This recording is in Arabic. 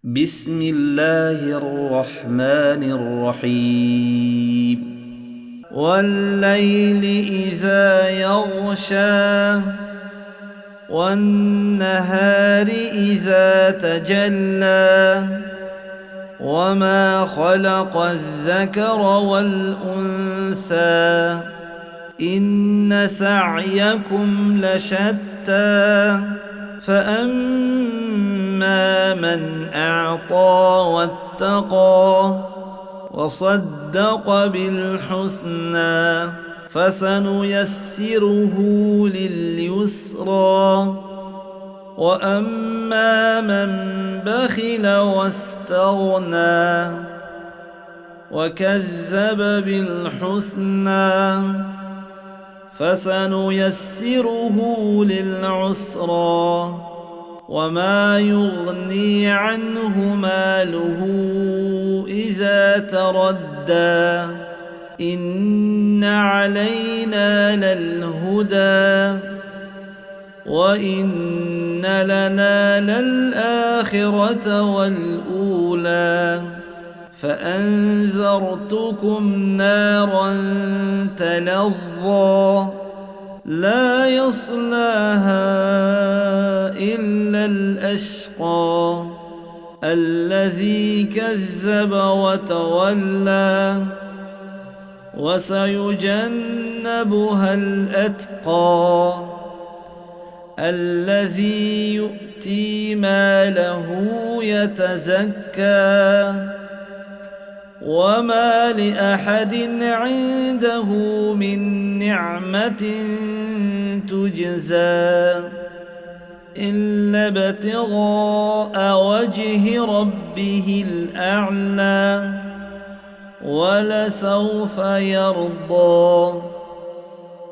بسم الله الرحمن الرحيم والليل إذا يغشى والنهار إذا تجلى وما خلق الذكر والأنثى إن سعيكم لشتى فأما من أعطى واتقى وصدق بالحسنى فسنيسره لليسرى وأما من بخل واستغنى وكذب بالحسنى فسنيسره للعسرى وما يغني عنه ماله إذا تردى إن علينا للهدى وإن لنا للآخرة والأولى فأنذرتكم نارا تلظى لا يصلاها إلا الأشقى الذي كذب وتولى وسيجنبها الأتقى الذي يؤتي ماله يتزكى وما لأحد عنده من نعمة تجزى إلا ابتغاء وجه ربه الأعلى ولسوف يرضى